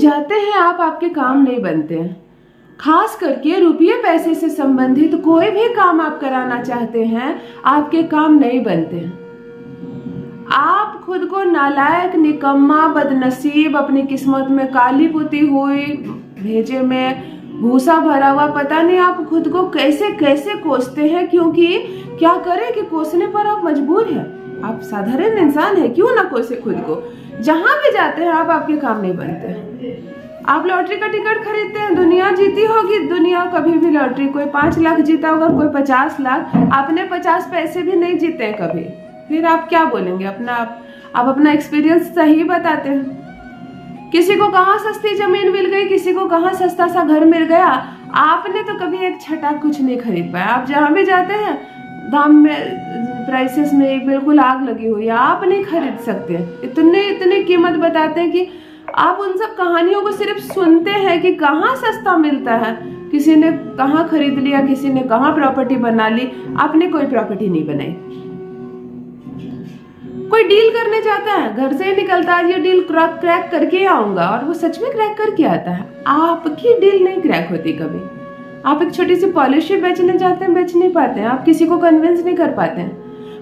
जाते हैं आप, आपके काम नहीं बनते हैं। खास करके रुपये पैसे से संबंधित कोई भी काम आप कराना चाहते हैं, आपके काम नहीं बनते हैं। आप खुद को नालायक, निकम्मा, बदनसीब, अपनी किस्मत में काली पुती हुई, भेजे में भूसा भरा हुआ, पता नहीं आप खुद को कैसे कैसे कोसते हैं, क्योंकि क्या करें कि कोसने पर आप मजबूर हैं। आप साधारण इंसान हैं, क्यों ना कोसे खुद को। जहां भी जाते हैं आप, आपके काम नहीं बनते हैं। आप लॉटरी का टिकट खरीदते हैं, दुनिया जीती होगी, दुनिया कभी भी लॉटरी, कोई 5 लाख जीता होगा, कोई 50 लाख, आपने 50 पैसे भी नहीं जीते हैं कभी। फिर आप क्या बोलेंगे? आप अपना एक्सपीरियंस सही बताते हैं। किसी को कहाँ सस्ती जमीन मिल गई, किसी को कहाँ सस्ता सा घर मिल गया, आपने तो कभी एक छटा कुछ नहीं खरीद पाया। आप जहाँ भी जाते हैं दाम में, प्राइसेस में बिल्कुल आग लगी हुई है, आप नहीं खरीद सकते। इतने कीमत बताते हैं कि आप उन सब कहानियों को सिर्फ सुनते हैं कि कहाँ सस्ता मिलता है, किसी ने कहाँ खरीद लिया, किसी ने कहाँ प्रॉपर्टी बना ली, आपने कोई प्रॉपर्टी नहीं बनाई। कोई डील करने जाता है, घर से ही निकलता है, ये डील क्रैक करके आऊंगा, और वो सच में क्रैक करके आता है। आपकी डील नहीं क्रैक होती कभी। आप एक छोटी सी पॉलिसी बेचने जाते हैं, बेच नहीं पाते हैं। आप किसी को कन्विंस नहीं कर पाते हैं।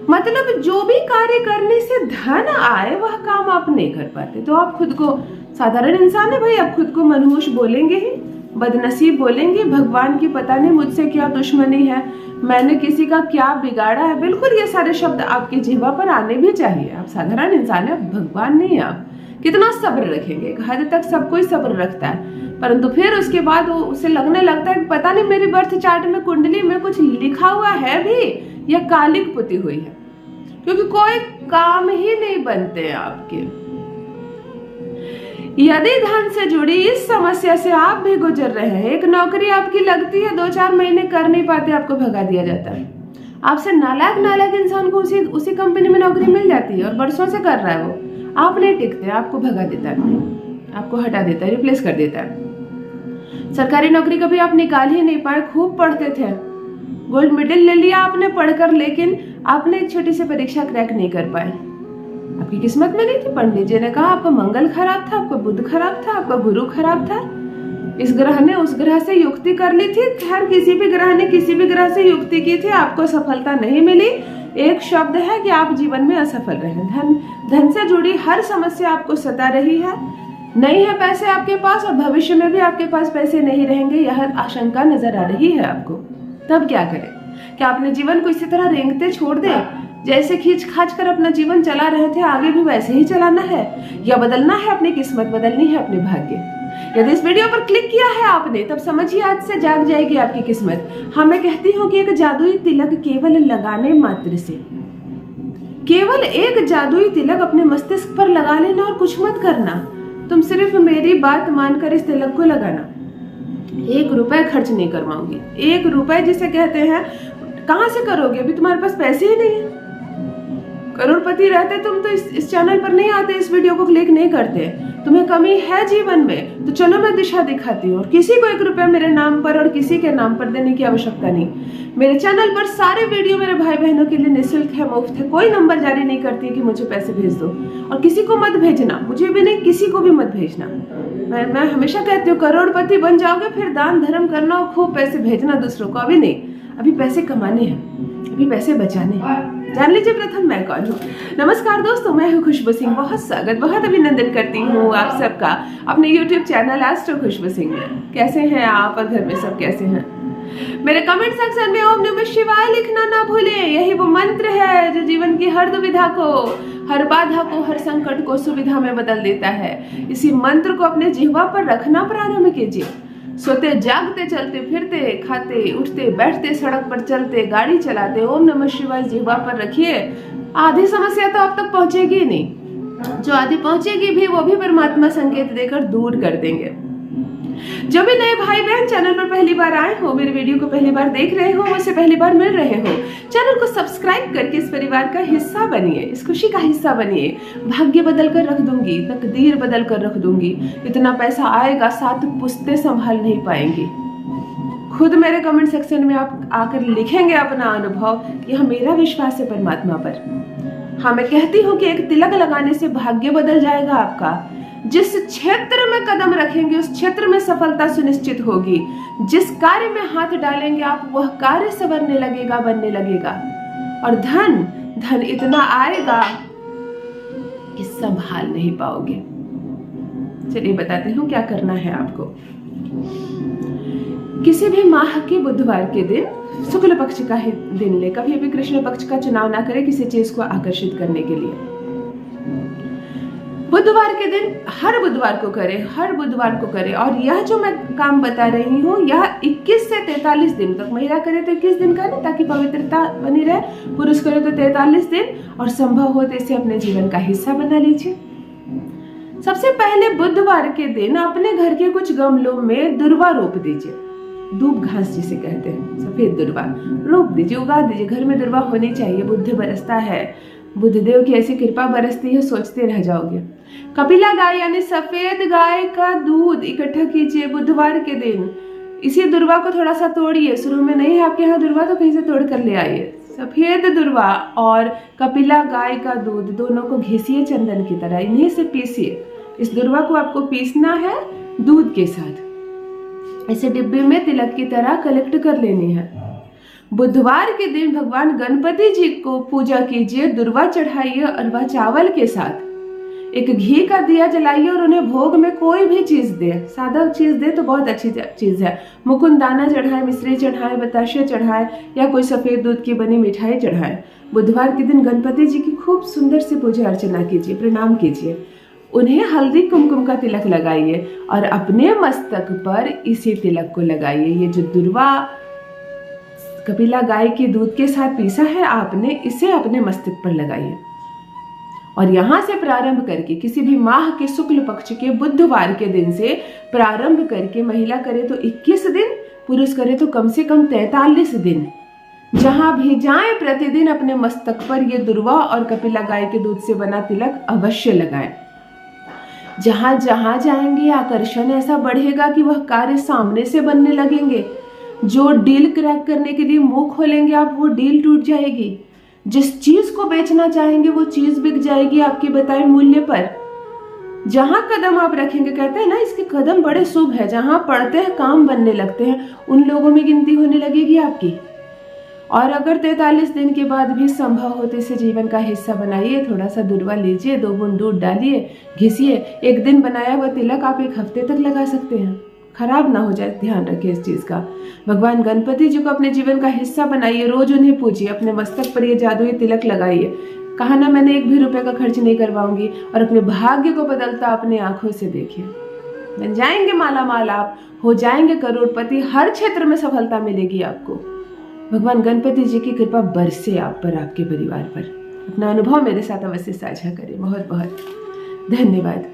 मतलब जो भी कार्य करने से धन आए, वह काम आप नहीं कर पाते। तो आप खुद को साधारण इंसान है भाई, आप खुद को मनहूस बोलेंगे ही, बदनसीब बोलेंगे, भगवान की पता नहीं मुझसे क्या दुश्मनी है, मैंने किसी का क्या बिगाड़ा है। बिल्कुल ये सारे शब्द आपकी जिह्वा पर आने भी चाहिए। आप साधारण इंसान है, भगवान नहीं है। आप कितना सब्र रखेंगे? एक हद तक सब कोई सब्र रखता है, परंतु फिर उसके बाद वो उसे लगने लगता है कि पता नहीं मेरी बर्थ चार्ट में, कुंडली में कुछ लिखा हुआ है भी या कालिक पुती हुई है, क्योंकि कोई काम ही नहीं बनते आपके। यदि धन से जुड़ी इस समस्या से आप भी गुजर रहे हैं, एक नौकरी आपकी लगती है, 2-4 महीने कर नहीं पाते, आपको भगा दिया जाता है। आपसे नालायक इंसान को उसी कंपनी में नौकरी मिल जाती है और बरसों से कर रहा है वो, आप नहीं टिकते, आपको भगा देता है, आपको हटा देता है, रिप्लेस कर देता है। सरकारी नौकरी कभी आप निकाल ही नहीं पाए। खूब पढ़ते थे, गोल्ड मेडल ले लिया आपने पढ़कर, लेकिन आपने एक छोटी सी परीक्षा क्रैक नहीं कर पाए। आपकी किस्मत में नहीं थी। पंडित जी ने कहा आपका मंगल खराब था, आपका बुध खराब था, आपका गुरु खराब था, इस ग्रह ने उस ग्रह से युक्ति कर ली थी। खैर, किसी भी ग्रह ने किसी भी ग्रह से युक्ति की थी, आपको सफलता नहीं मिली। एक शब्द है कि आप जीवन में असफल रहे। धन से जुड़ी हर समस्या आपको सता रही है। नहीं है पैसे आपके पास, और भविष्य में भी आपके पास पैसे नहीं रहेंगे, यह आशंका नजर आ रही है आपको। तब क्या करें? क्या अपने जीवन को इसी तरह रेंगते छोड़ दें, जैसे खींच खाच कर अपना जीवन चला रहे थे, आगे भी वैसे ही चलाना है, या बदलना है? अपनी किस्मत बदलनी है, अपने भाग्य। यदि इस वीडियो पर क्लिक किया है आपने, तब समझिए आज से जाग जाएगी आपकी किस्मत। हाँ, मैं कहती हूँ कि एक जादुई तिलक केवल लगाने मात्र से, केवल एक जादुई तिलक अपने मस्तिष्क पर लगा लेना और कुछ मत करना। तुम सिर्फ मेरी बात मानकर इस तिलक को लगाना। 1 रुपए खर्च नहीं करवाऊंगी। 1 रुपए जिसे कहते हैं, कहाँ से करोगे? अभी तुम्हारे पास पैसे ही नहीं है। करोड़पति रहते तुम तो इस चैनल पर नहीं आते, इस वीडियो को क्लिक नहीं करते। तुम्हें कमी है जीवन में, तो चलो मैं दिशा दिखाती हूँ। और किसी को 1 रुपया मेरे नाम पर और किसी के नाम पर देने की आवश्यकता नहीं। मेरे चैनल पर सारे वीडियो मेरे भाई बहनों के लिए निःशुल्क है, मुफ्त है। कोई नंबर जारी नहीं करती कि मुझे पैसे भेज दो, और किसी को मत भेजना, मुझे भी नहीं, किसी को भी मत भेजना। मैं हमेशा कहती हूँ, करोड़पति बन जाओगे फिर दान धर्म करना और खूब पैसे भेजना दूसरों को। अभी नहीं, अभी पैसे कमाने हैं, अभी पैसे बचाने हैं। जान लीजिए प्रथम मैं कौन हूँ। नमस्कार दोस्तों, मैं हूँ खुशबू सिंह। बहुत स्वागत, बहुत अभिनंदन करती हूँ आप सबका अपने YouTube चैनल एस्ट्रो खुशबू सिंह में। कैसे हैं आप और घर में सब कैसे हैं? मेरे कमेंट सेक्शन में ओम नमः शिवाय लिखना ना भूलें। यही वो मंत्र है जो जीवन की हर दुविधा को, हर बाधा को, हर संकट को सुविधा में बदल देता है। इसी मंत्र को अपने जिह्वा पर रखना प्रारंभ कीजिए। सोते जागते, चलते फिरते, खाते उठते बैठते, सड़क पर चलते, गाड़ी चलाते, ओम नमः शिवाय जिह्वा पर रखिए। आधी समस्या तो आप तक पहुंचेगी नहीं, जो आधी पहुंचेगी भी वो भी परमात्मा संकेत देकर दूर कर देंगे। जो भी नए भाई बहन चैनल पर पहली बार आए हो, मेरे वीडियो को पहली बार देख रहे हो, मुझसे पहली बार मिल रहे हो, चैनल को सब्सक्राइब करके इस परिवार का हिस्सा बनिए, इस खुशी का हिस्सा बनिए। भाग्य बदल कर रख दूंगी, तकदीर बदल कर रख दूंगी। इतना पैसा आएगा 7 पुश्तें संभाल नहीं पाएंगी। खुद मेरे कमेंट सेक्शन में आप आकर लिखेंगे अपना अनुभव कि हाँ, मेरा विश्वास है परमात्मा पर। हाँ, मैं कहती हूँ कि एक तिलक लगाने से भाग्य बदल जाएगा आपका। जिस क्षेत्र में कदम रखेंगे उस क्षेत्र में सफलता सुनिश्चित होगी। जिस कार्य में हाथ डालेंगे आप वह कार्य संवरने लगेगा, बनने लगेगा। और धन इतना आएगा कि संभाल नहीं पाओगे। चलिए बताती हूँ क्या करना है आपको। किसी भी माह के बुधवार के दिन शुक्ल पक्ष का ही दिन ले, कभी भी कृष्ण पक्ष का चुनाव ना करें किसी चीज को आकर्षित करने के लिए। बुधवार के दिन हर बुधवार को करें। और यह जो मैं काम बता रही हूँ यह 21 से 43 दिन तक, महिला करे तो 21 दिन का, ताकि पवित्रता बनी रहे, पुरुष करे तो 43 दिन, और संभव हो तो इसे अपने जीवन का हिस्सा बना लीजिए। सबसे पहले बुधवार के दिन अपने घर के कुछ गमलों में दुर्वा रोप दीजिए। दूब घास जिसे कहते हैं, सफेद दुर्वा रोप दीजिए, उगा दीजिए। घर में दुर्वा होनी चाहिए। बुद्ध बरसता है, बुद्धदेव की ऐसी कृपा बरसती है, सोचते रह जाओगे। कपिला गाय यानी सफेद गाय का दूध इकट्ठा कीजिए बुधवार के दिन। इसी दुर्वा को थोड़ा सा तोड़िए, शुरू में नहीं है आपके यहाँ दुर्वा तो कहीं से तोड़ कर ले आइए। सफेद दुर्वा और कपिला गाय का दूध दोनों को घिसिए चंदन की तरह, इन्हीं से पीसिए। इस दुर्वा को आपको पीसना है दूध के साथ। इसे डिब्बे में तिलक की तरह कलेक्ट कर लेनी है। बुधवार के दिन भगवान गणपति जी को पूजा कीजिए, दुर्वा चढ़ाइए और वह चावल के साथ एक घी का दिया जलाइए और उन्हें भोग में कोई भी चीज दे, सादा चीज दे तो बहुत अच्छी चीज है। मुकुंद दाना चढ़ाए, मिश्री चढ़ाए, बताशे चढ़ाए या कोई सफेद दूध की बनी मिठाई चढ़ाए। बुधवार के दिन गणपति जी की खूब सुंदर से पूजा अर्चना कीजिए, प्रणाम कीजिए। उन्हें हल्दी कुमकुम का तिलक लगाइए और अपने मस्तक पर इसी तिलक को लगाइए। ये जो दुर्वा कपिला गाय के दूध के साथ पीसा है आपने, इसे अपने मस्तक पर लगाइए। और यहाँ से प्रारंभ करके किसी भी माह के शुक्ल पक्ष के बुधवार के दिन से प्रारंभ करके, महिला करे तो 21 दिन, पुरुष करे तो कम से कम 43 दिन, जहां भी जाएं प्रतिदिन अपने मस्तक पर ये दुर्वा और कपिला गाय के दूध से बना तिलक अवश्य लगाएं। जहां जहां जाएंगे आकर्षण ऐसा बढ़ेगा कि वह कार्य सामने से बनने लगेंगे। जो डील क्रैक करने के लिए मुंह खोलेंगे आप, वो डील टूट जाएगी। जिस चीज को बेचना चाहेंगे वो चीज बिक जाएगी आपके बताए मूल्य पर। जहां कदम आप रखेंगे, कहते हैं ना इसके कदम बड़े शुभ है, जहां पड़ते हैं काम बनने लगते हैं, उन लोगों में गिनती होने लगेगी आपकी। और अगर 43 दिन के बाद भी संभव हो तो इसे जीवन का हिस्सा बनाइए। थोड़ा सा दुर्वा लीजिए, 2 बूंद दूध डालिए, घिसिए। एक दिन बनाया हुआ तिलक आप 1 हफ्ते तक लगा सकते हैं, खराब ना हो जाए, ध्यान रखिए इस चीज का। भगवान गणपति जी को अपने जीवन का हिस्सा बनाइए, रोज उन्हें पूजिए, अपने मस्तक पर ये जादुई तिलक लगाइए। कहा ना मैंने 1 भी रुपए का खर्च नहीं करवाऊंगी, और अपने भाग्य को बदलता अपने आंखों से देखिए। बन जाएंगे माला माल, आप हो जाएंगे करोड़पति, हर क्षेत्र में सफलता मिलेगी आपको। भगवान गणपति जी की कृपा बरसे आप पर, आपके परिवार पर। अपना अनुभव मेरे साथ अवश्य साझा करें। बहुत बहुत धन्यवाद।